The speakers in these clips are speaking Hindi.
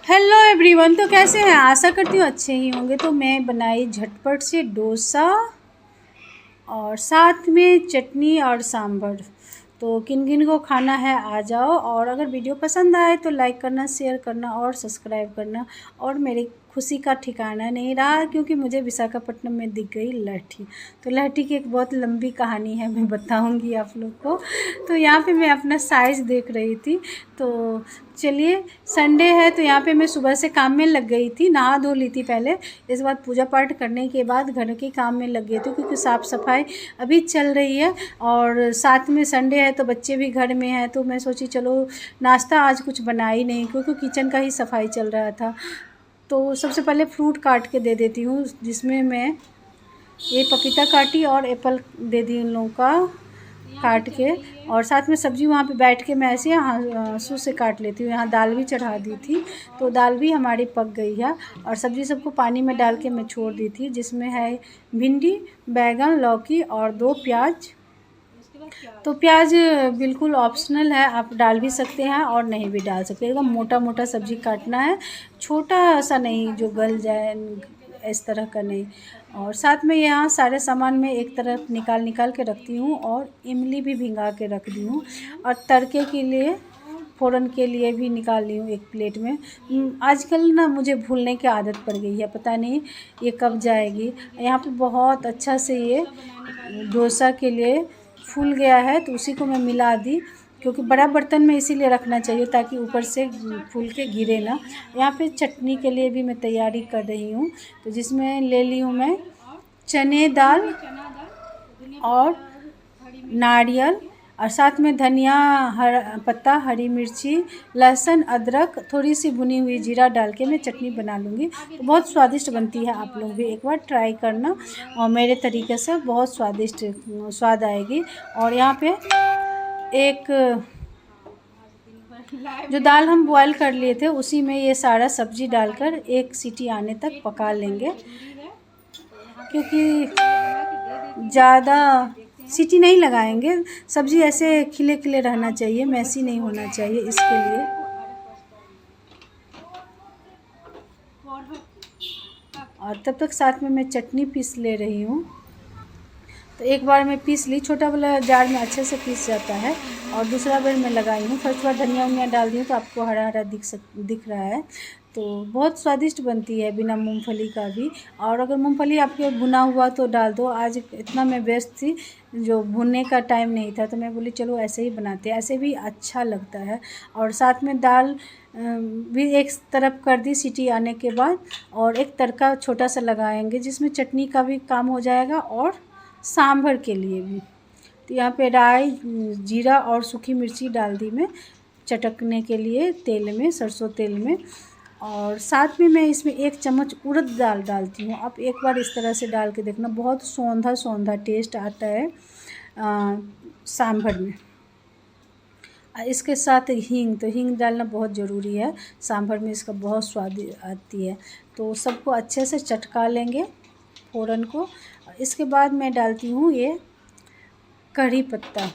Hello everyone. तो कैसे हैं? आशा करती हूँ अच्छे ही होंगे। तो मैं बनाई झटपट से डोसा और साथ में चटनी और सांभर। तो किन किन को खाना है आ जाओ। और अगर वीडियो पसंद आए तो लाइक करना, शेयर करना और सब्सक्राइब करना। और मेरी खुशी का ठिकाना नहीं रहा क्योंकि मुझे विशाखापट्टनम में दिख गई लहठी। तो लहठी की एक बहुत लंबी कहानी है, मैं बताऊंगी आप लोग को। तो यहाँ पे मैं अपना साइज़ देख रही थी। तो चलिए, संडे है तो यहाँ पे मैं सुबह से काम में लग गई थी। नहा धो ली थी पहले, इसके बाद पूजा पाठ करने के बाद घर के काम में लग गई थी क्योंकि साफ़ सफाई अभी चल रही है। और साथ में संडे है तो बच्चे भी घर में हैं, तो मैं सोची चलो नाश्ता आज कुछ बना ही नहीं क्योंकि किचन का ही सफाई चल रहा था। तो सबसे पहले फ्रूट काट के दे देती हूँ, जिसमें मैं ये पपीता काटी और एप्पल दे दी उन लोगों का काट के। और साथ में सब्ज़ी वहाँ पे बैठ के मैं ऐसे हाँसू से काट लेती हूँ। यहाँ दाल भी चढ़ा दी थी, तो दाल भी हमारी पक गई है। और सब्ज़ी सबको पानी में डाल के मैं छोड़ दी थी, जिसमें है भिंडी, बैगन, लौकी और 2 प्याज। तो प्याज बिल्कुल ऑप्शनल है, आप डाल भी सकते हैं और नहीं भी डाल सकते। एकदम मोटा मोटा सब्ज़ी काटना है, छोटा सा नहीं जो गल जाए, इस तरह का नहीं। और साथ में यहाँ सारे सामान मैं एक तरफ निकाल के रखती हूँ और इमली भी भिंगा के रख दी हूँ। और तड़के के लिए, फ़ोरन के लिए भी निकाल ली हूँ एक प्लेट में। आजकल ना मुझे भूलने की आदत पड़ गई है, पता नहीं ये कब जाएगी। यहाँ पे बहुत अच्छा से ये डोसा के लिए फूल गया है, तो उसी को मैं मिला दी क्योंकि बड़ा बर्तन में इसीलिए रखना चाहिए ताकि ऊपर से फूल के गिरे ना। यहाँ पे चटनी के लिए भी मैं तैयारी कर रही हूँ, तो जिसमें ले ली हूँ मैं चने दाल और नारियल और साथ में धनिया, पत्ता, हरी मिर्ची, लहसुन, अदरक, थोड़ी सी भुनी हुई जीरा डाल के मैं चटनी बना लूँगी। तो बहुत स्वादिष्ट बनती है, आप लोग भी एक बार ट्राई करना और मेरे तरीके से बहुत स्वादिष्ट स्वाद आएगी। और यहाँ पे एक जो दाल हम बॉयल कर लिए थे उसी में ये सारा सब्ज़ी डालकर 1 सीटी आने तक पका लेंगे, क्योंकि ज़्यादा सीटी नहीं लगाएंगे। सब्ज़ी ऐसे खिले खिले रहना चाहिए, मैसी नहीं होना चाहिए, इसके लिए। और तब तक साथ में मैं चटनी पीस ले रही हूँ। तो एक बार मैं पीस ली, छोटा वाला जार में अच्छे से पीस जाता है। और दूसरा बार मैं लगाई हूँ, फर्स्ट बार धनिया वनिया डाल दी हूँ तो आपको हरा हरा दिख रहा है। तो बहुत स्वादिष्ट बनती है बिना मूंगफली का भी। और अगर मूंगफली आपके भुना हुआ तो डाल दो। आज इतना मैं व्यस्त थी, जो भुनने का टाइम नहीं था, तो मैं बोली चलो ऐसे ही बनाते हैं, ऐसे भी अच्छा लगता है। और साथ में दाल भी एक तरफ कर दी सीटी आने के बाद, और एक तड़का छोटा सा लगाएंगे जिसमें चटनी का भी काम हो जाएगा और सांभर के लिए भी। तो यहाँ पे राई, जीरा और सूखी मिर्ची डाल दी मैं चटकने के लिए तेल में, सरसों तेल में। और साथ में मैं इसमें 1 चम्मच उड़द दाल डालती हूँ। आप एक बार इस तरह से डाल के देखना, बहुत सौंधा सौंधा टेस्ट आता है सांभर में। इसके साथ हींग, तो हींग डालना बहुत ज़रूरी है सांभर में, इसका बहुत स्वाद आती है। तो सबको अच्छे से चटका लेंगे फ़ोरन को। इसके बाद मैं डालती हूँ ये कढ़ी पत्ता,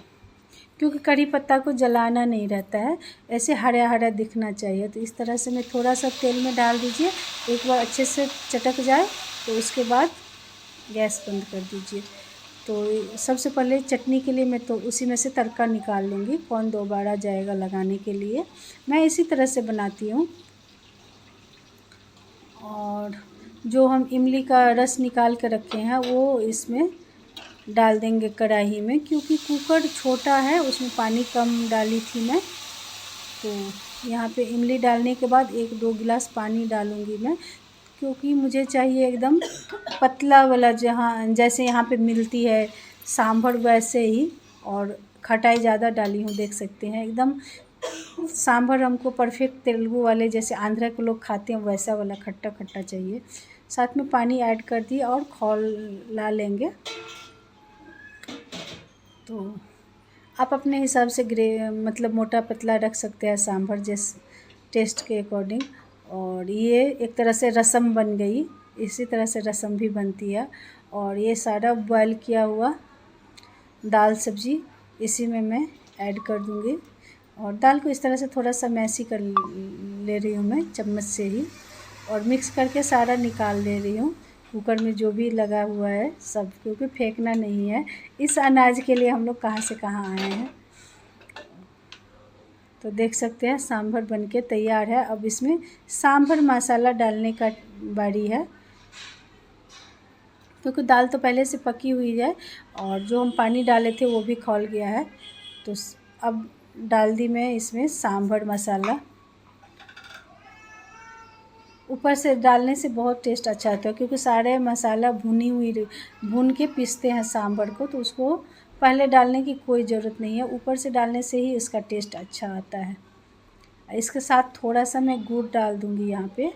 क्योंकि कढ़ी पत्ता को जलाना नहीं रहता है, ऐसे हरा हरा दिखना चाहिए। तो इस तरह से मैं थोड़ा सा तेल में डाल दीजिए, एक बार अच्छे से चटक जाए तो उसके बाद गैस बंद कर दीजिए। तो सबसे पहले चटनी के लिए मैं तो उसी में से तड़का निकाल लूँगी, कौन दोबारा जाएगा लगाने के लिए। मैं इसी तरह से बनाती हूँ। और जो हम इमली का रस निकाल के रखे हैं वो इसमें डाल देंगे कढ़ाई में, क्योंकि कुकर छोटा है, उसमें पानी कम डाली थी मैं। तो यहाँ पे इमली डालने के बाद 1-2 गिलास पानी डालूँगी मैं, क्योंकि मुझे चाहिए एकदम पतला वाला, जहाँ जैसे यहाँ पे मिलती है सांभर वैसे ही। और खटाई ज़्यादा डाली हूँ, देख सकते हैं एकदम सांभर हमको परफेक्ट तेलुगु वाले जैसे आंध्रा के लोग खाते हैं वैसा वाला खट्टा खट्टा चाहिए। साथ में पानी ऐड कर दिया और खौला लेंगे। तो आप अपने हिसाब से मतलब मोटा पतला रख सकते हैं सांभर, जिस टेस्ट के अकॉर्डिंग। और ये एक तरह से रसम बन गई, इसी तरह से रसम भी बनती है। और ये सारा बॉयल किया हुआ दाल सब्ज़ी इसी में मैं ऐड कर दूँगी। और दाल को इस तरह से थोड़ा सा मैसी कर ले रही हूँ मैं चम्मच से ही, और मिक्स करके सारा निकाल दे रही हूँ कुकर में जो भी लगा हुआ है सब, क्योंकि फेंकना नहीं है। इस अनाज के लिए हम लोग कहाँ से कहाँ आए हैं। तो देख सकते हैं सांभर बनके तैयार है। अब इसमें सांभर मसाला डालने का बारी है, क्योंकि दाल तो पहले से पकी हुई है और जो हम पानी डाले थे वो भी खौल गया है। तो अब डाल दी मैं इसमें सांभर मसाला। ऊपर से डालने से बहुत टेस्ट अच्छा आता है, क्योंकि सारे मसाला भून के पीसते हैं सांभर को, तो उसको पहले डालने की कोई ज़रूरत नहीं है। ऊपर से डालने से ही इसका टेस्ट अच्छा आता है। इसके साथ थोड़ा सा मैं गुड़ डाल दूँगी यहाँ पे,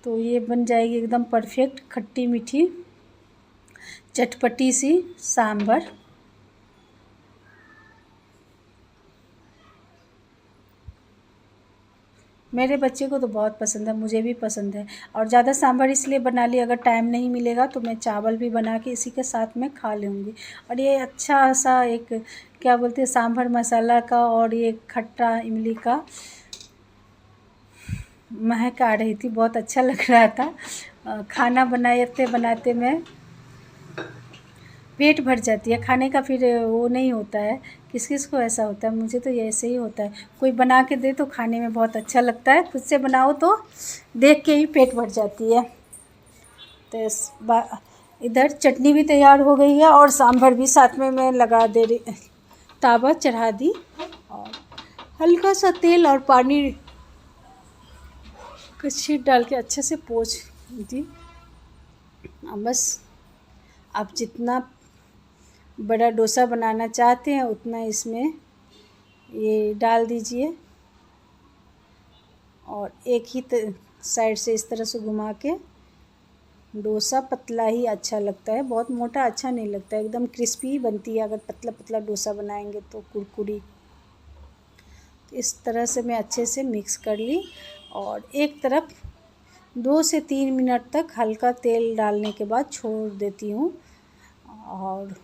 तो ये बन जाएगी एकदम परफेक्ट खट्टी मीठी चटपटी सी सांभर। मेरे बच्चे को तो बहुत पसंद है, मुझे भी पसंद है। और ज़्यादा सांभर इसलिए बना ली, अगर टाइम नहीं मिलेगा तो मैं चावल भी बना के इसी के साथ में खा लूँगी। और ये अच्छा सा एक क्या बोलते हैं सांभर मसाला का और ये खट्टा इमली का महक आ रही थी, बहुत अच्छा लग रहा था। खाना बनाते बनाते में पेट भर जाती है, खाने का फिर वो नहीं होता है। किस किस को ऐसा होता है, मुझे तो ये ऐसे ही होता है। कोई बना के दे तो खाने में बहुत अच्छा लगता है, खुद से बनाओ तो देख के ही पेट भर जाती है। तो इधर चटनी भी तैयार हो गई है और सांभर भी साथ में मैं लगा दे रही, तावा चढ़ा दी और हल्का सा तेल और पानी का छींट डाल के अच्छे से पोंछ दी। बस आप जितना बड़ा डोसा बनाना चाहते हैं उतना इसमें ये डाल दीजिए, और एक ही साइड से इस तरह से घुमा के। डोसा पतला ही अच्छा लगता है, बहुत मोटा अच्छा नहीं लगता है, एकदम क्रिस्पी बनती है अगर पतला पतला डोसा बनाएंगे तो कुरकुरी। इस तरह से मैं अच्छे से मिक्स कर ली और एक तरफ 2 से 3 मिनट तक हल्का तेल डालने के बाद छोड़ देती हूँ, और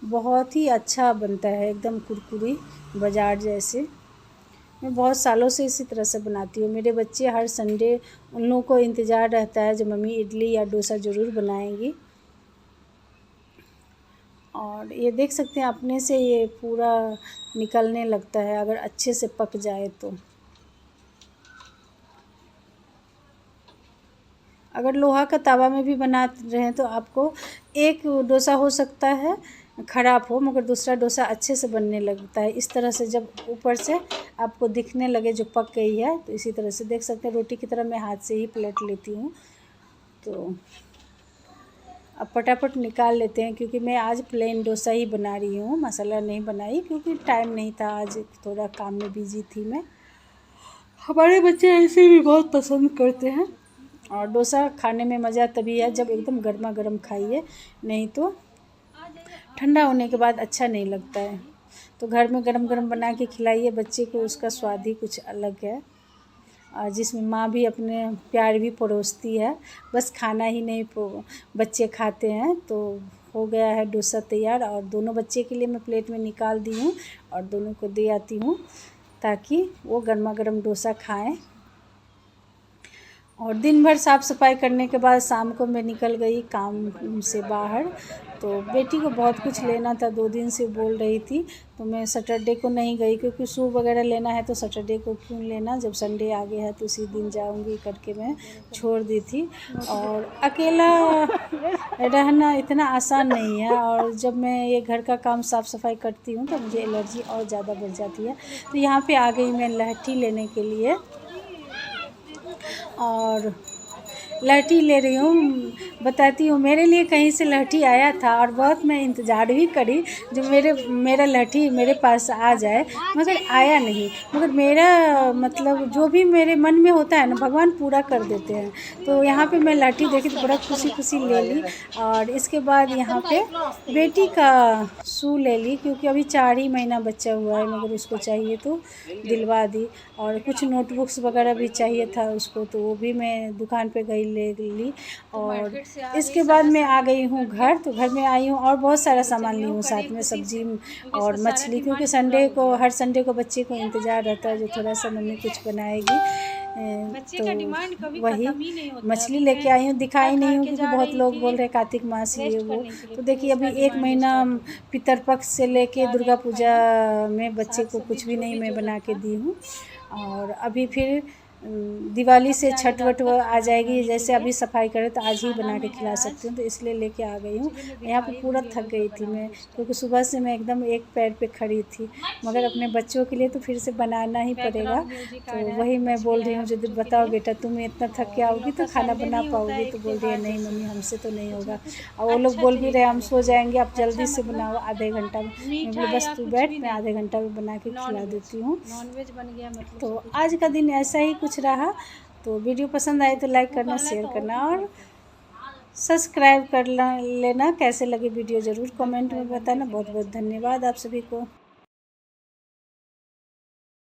बहुत ही अच्छा बनता है, एकदम कुरकुरी बाज़ार जैसे। मैं बहुत सालों से इसी तरह से बनाती हूँ। मेरे बच्चे हर संडे उन लोगों को इंतज़ार रहता है जब मम्मी इडली या डोसा ज़रूर बनाएंगी। और ये देख सकते हैं अपने से ये पूरा निकलने लगता है अगर अच्छे से पक जाए तो। अगर लोहा का तवा में भी बना रहे हैं तो आपको एक डोसा हो सकता है ख़राब हो, मगर दूसरा डोसा अच्छे से बनने लगता है। इस तरह से जब ऊपर से आपको दिखने लगे जो पक गई है, तो इसी तरह से देख सकते हैं रोटी की तरह मैं हाथ से ही पलट लेती हूँ। तो अब फटाफट निकाल लेते हैं, क्योंकि मैं आज प्लेन डोसा ही बना रही हूँ, मसाला नहीं बनाई क्योंकि टाइम नहीं था, आज थोड़ा काम में बिजी थी मैं। हमारे बच्चे ऐसे भी बहुत पसंद करते हैं, और डोसा खाने में मज़ा तभी है जब एकदम गर्मा गर्म खाइए, नहीं तो ठंडा होने के बाद अच्छा नहीं लगता है। तो घर में गरम गरम बना के खिलाइए बच्चे को, उसका स्वाद ही कुछ अलग है, जिसमें माँ भी अपने प्यार भी परोसती है। बस खाना ही नहीं बच्चे खाते हैं। तो हो गया है डोसा तैयार, और दोनों बच्चे के लिए मैं प्लेट में निकाल दी हूँ और दोनों को दे आती हूँ ताकि वो गर्मा गर्म डोसा खाएं। और दिन भर साफ़ सफाई करने के बाद शाम को मैं निकल गई काम से बाहर। तो बेटी को बहुत कुछ लेना था, 2 दिन से बोल रही थी, तो मैं सैटरडे को नहीं गई, क्योंकि शू वगैरह लेना है तो सैटरडे को क्यों लेना, जब संडे आ गया है तो उसी दिन जाऊंगी करके मैं छोड़ दी थी। और अकेला रहना इतना आसान नहीं है, और जब मैं ये घर का काम साफ़ सफाई करती हूँ तो मुझे एलर्जी और ज़्यादा बढ़ जाती है। तो यहाँ पर आ गई मैं लहठी लेने के लिए, और लहठी ले रही हूँ। बताती हूँ, मेरे लिए कहीं से लहठी आया था और बहुत मैं इंतज़ार भी करी जो मेरा लहठी मेरे पास आ जाए, मगर आया नहीं। मगर मेरा मतलब जो भी मेरे मन में होता है ना, भगवान पूरा कर देते हैं। तो यहाँ पे मैं लहठी देखी तो बड़ा खुशी ले ली। और इसके बाद यहाँ पे बेटी का शू ले ली, क्योंकि अभी 4 ही महीना बच्चा हुआ है, मगर उसको चाहिए तो दिलवा दी। और कुछ नोटबुक्स वगैरह भी चाहिए था उसको, तो वो भी मैं दुकान पे गई ले ली। और इसके बाद मैं आ गई हूँ घर। तो घर में आई हूँ और बहुत सारा सामान ली हूँ साथ में, सब्जी और मछली, क्योंकि संडे को, हर संडे को बच्चे को इंतज़ार रहता है जो थोड़ा सा मम्मी कुछ बनाएगी। तो वही मछली लेके आई हूँ, दिखाई नहीं हूँ क्योंकि बहुत लोग बोल रहे हैं कार्तिक मास ये वो। तो देखिए अभी 1 महीना पितरपक्ष से लेके दुर्गा पूजा में बच्चे को कुछ भी नहीं मैं बना के दी हूँ। और अभी फिर दिवाली से छठ वट आ जाएगी, जैसे अभी सफाई करें तो आज ही बना के खिला सकती हूँ, तो इसलिए लेके आ गई हूँ। यहाँ पे पूरा थक गई थी मैं, क्योंकि सुबह से मैं एकदम एक पैर पे खड़ी थी, मगर अपने बच्चों के लिए तो फिर से बनाना ही पड़ेगा। तो वही मैं बोल रही हूँ, जो बताओ बेटा तुम इतना थक के आओगी तो खाना बना पाओगी? तो बोल रही है नहीं मम्मी हमसे तो नहीं होगा। और वो लोग बोल भी रहे हम सो जाएंगे, आप जल्दी से बनाओ आधे घंटा में। मैं बोली बस तू बैठ, मैं आधे घंटा में बना के खिला देती हूँ। तो आज का दिन ऐसा ही कुछ रहा। तो वीडियो पसंद आए तो लाइक करना, शेयर करना और सब्सक्राइब कर लेना। कैसे लगे वीडियो ज़रूर कमेंट में बताना। बहुत बहुत धन्यवाद आप सभी को।